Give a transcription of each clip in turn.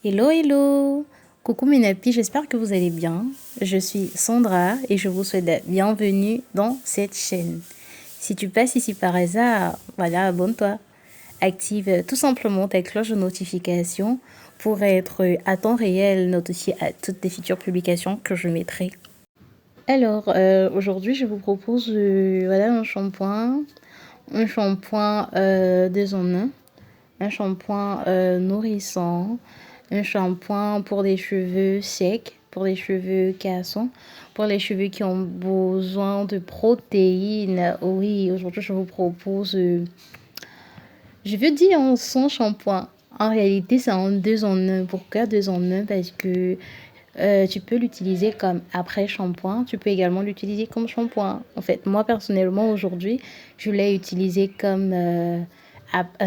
Hello, hello! Coucou mes nappies, j'espère que vous allez bien. Je suis Sandra et je vous souhaite la bienvenue dans cette chaîne. Si tu passes ici par hasard, voilà, abonne-toi. Active tout simplement ta cloche de notification pour être à temps réel notifié à toutes les futures publications que je mettrai. Alors, aujourd'hui, je vous propose voilà, un shampoing 2 en 1, un shampoing nourrissant, un shampoing pour des cheveux secs, pour les cheveux cassants, pour les cheveux qui ont besoin de protéines. Oui, aujourd'hui, je vous propose, je veux dire en son shampoing. En réalité, c'est en 2 en 1. Pourquoi 2 en 1? Parce que tu peux l'utiliser comme après shampoing. Tu peux également l'utiliser comme shampoing. En fait, moi, personnellement, aujourd'hui, je l'ai utilisé comme,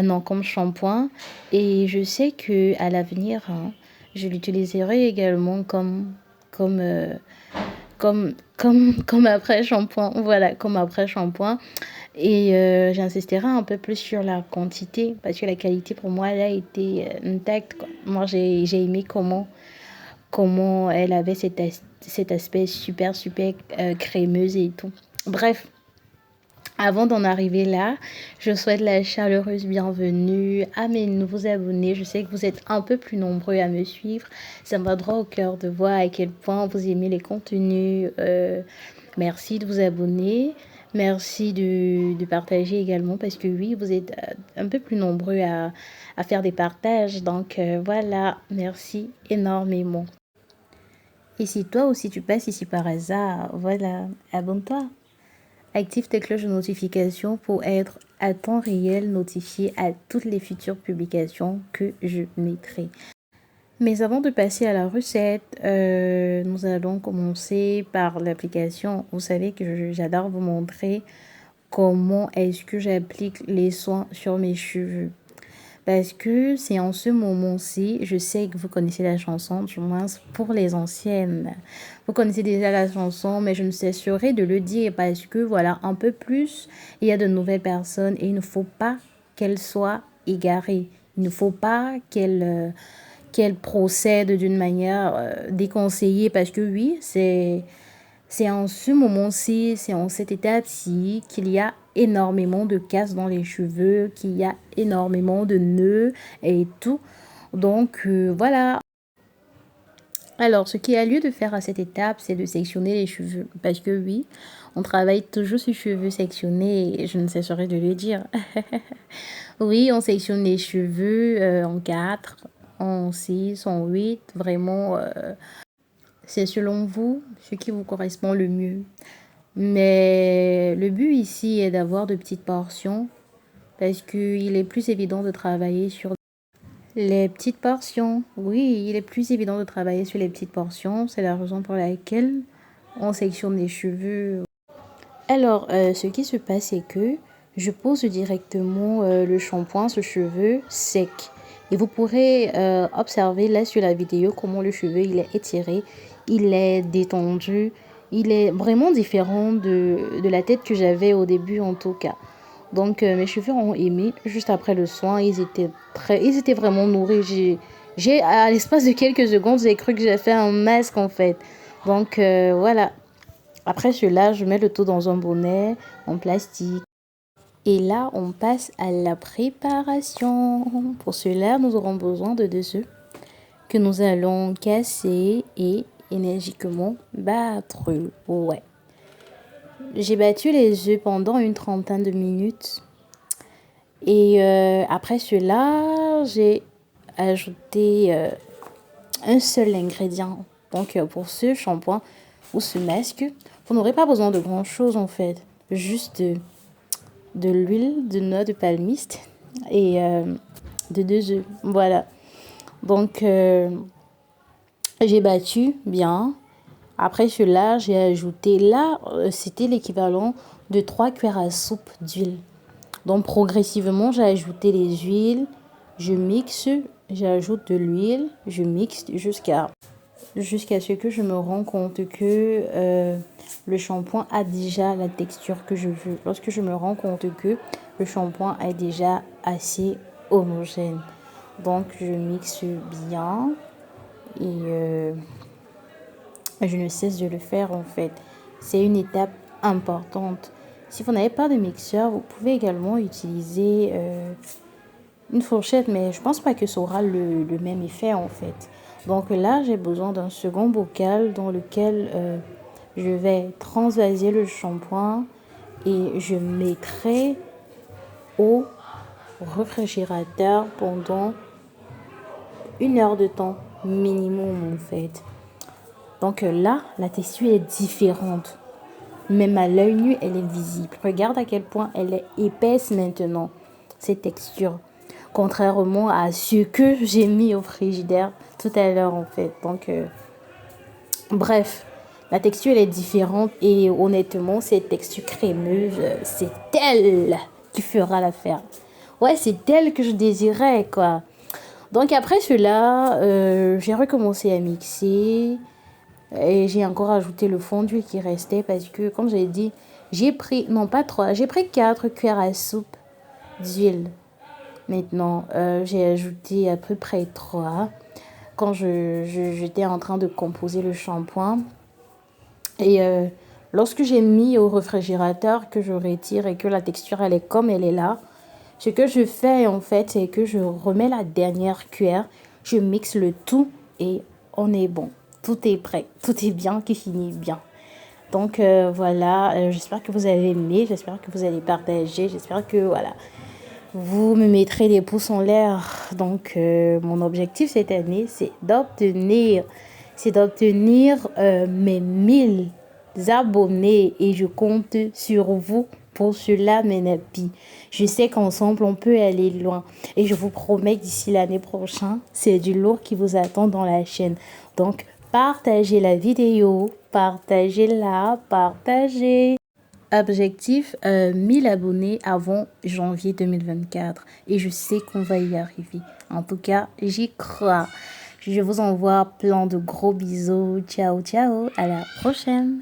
non, comme shampoing. Et je sais que à l'avenir, hein, je l'utiliserai également comme, euh, comme après shampoing. Voilà, comme après shampoing. Et j'insisterai un peu plus sur la quantité parce que la qualité pour moi elle a été intacte, quoi. Moi j'ai aimé comment elle avait cet aspect super crémeuse et tout. Bref, avant d'en arriver là, je souhaite la chaleureuse bienvenue à mes nouveaux abonnés. Je sais que vous êtes un peu plus nombreux à me suivre. Ça me va droit au cœur de voir à quel point vous aimez les contenus. Merci de vous abonner. Merci de partager également parce que oui, vous êtes un peu plus nombreux à faire des partages. Donc voilà, merci énormément. Et si toi aussi tu passes ici par hasard, voilà, abonne-toi. Active tes cloches de notification pour être à temps réel notifié à toutes les futures publications que je mettrai. Mais avant de passer à la recette, nous allons commencer par l'application. Vous savez que j'adore vous montrer comment est-ce que j'applique les soins sur mes cheveux. Parce que c'est en ce moment-ci, je sais que vous connaissez la chanson, du moins pour les anciennes. Vous connaissez déjà la chanson, mais je ne cesserai de le dire parce que voilà, un peu plus, il y a de nouvelles personnes et il ne faut pas qu'elles soient égarées. Il ne faut pas qu'elles procèdent d'une manière déconseillée parce que oui, c'est en ce moment-ci, c'est en cette étape-ci qu'il y a énormément de casse dans les cheveux, qu'il y a énormément de nœuds et tout. Donc voilà. Alors, ce qui a lieu de faire à cette étape, c'est de sectionner les cheveux. Parce que oui, on travaille toujours sur cheveux sectionnés et je ne cesserai de le dire. Oui, on sectionne les cheveux en 4, en 6, en 8. Vraiment, c'est selon vous ce qui vous correspond le mieux. Mais le but ici est d'avoir de petites portions parce qu'il est plus évident de travailler sur les petites portions. Oui, il est plus évident de travailler sur les petites portions. C'est la raison pour laquelle on sectionne les cheveux. Alors, ce qui se passe, c'est que je pose directement le shampoing sur cheveux sec. Et vous pourrez observer là sur la vidéo comment le cheveu il est étiré, il est détendu, il est vraiment différent de la tête que j'avais au début en tout cas. Donc mes cheveux ont aimé juste après le soin, ils étaient vraiment nourris. À l'espace de quelques secondes, j'ai cru que j'avais fait un masque en fait. Donc voilà. Après cela, je mets le tout dans un bonnet en plastique. Et là, on passe à la préparation. Pour cela, nous aurons besoin de 2 œufs que nous allons casser et énergiquement battre. Ouais. J'ai battu les œufs pendant une trentaine de minutes. Et après cela, j'ai ajouté un seul ingrédient. Donc pour ce shampoing ou ce masque, vous n'aurez pas besoin de grand chose en fait. Juste de l'huile de noix de palmiste et de 2 œufs. Voilà. Donc j'ai battu bien. Après cela, j'ai ajouté là, c'était l'équivalent de 3 cuillères à soupe d'huile. Donc progressivement, j'ai ajouté les huiles, je mixe, j'ajoute de l'huile, je mixe jusqu'à ce que je me rends compte que le shampoing a déjà la texture que je veux. Lorsque je me rends compte que le shampoing est déjà assez homogène. Donc, je mixe bien et je ne cesse de le faire en fait. C'est une étape importante. Si vous n'avez pas de mixeur, vous pouvez également utiliser une fourchette, mais je pense pas que ça aura le même effet en fait. Donc là, j'ai besoin d'un second bocal dans lequel je vais transvaser le shampoing et je mettrai au réfrigérateur pendant 1 heure de temps minimum en fait. Donc là, la texture est différente. Même à l'œil nu, elle est visible. Regarde à quel point elle est épaisse maintenant, cette texture. Contrairement à ce que j'ai mis au frigidaire tout à l'heure en fait. Donc, bref, la texture elle est différente et honnêtement, cette texture crémeuse, c'est elle qui fera l'affaire. Ouais, c'est elle que je désirais quoi. Donc après cela, j'ai recommencé à mixer. Et j'ai encore ajouté le fondu qui restait parce que, comme j'ai dit, j'ai pris, non pas 3, j'ai pris 4 cuillères à soupe d'huile. Maintenant, j'ai ajouté à peu près 3 quand j'étais en train de composer le shampoing. Et lorsque j'ai mis au réfrigérateur, que je retire et que la texture, elle est comme elle est là, ce que je fais en fait, c'est que je remets la dernière cuillère, je mixe le tout et on est bon. Tout est prêt, tout est bien qui finit bien. Donc voilà, j'espère que vous avez aimé, j'espère que vous allez partager, j'espère que voilà, vous me mettrez des pouces en l'air. Donc mon objectif cette année, c'est d'obtenir mes 1000 abonnés et je compte sur vous pour cela, mes nappies. Je sais qu'ensemble, on peut aller loin. Et je vous promets que d'ici l'année prochaine, c'est du lourd qui vous attend dans la chaîne. Donc, partagez la vidéo, partagez-la, partagez. Objectif 1000 abonnés avant janvier 2024. Et je sais qu'on va y arriver. En tout cas, j'y crois. Je vous envoie plein de gros bisous. Ciao, ciao. À la prochaine.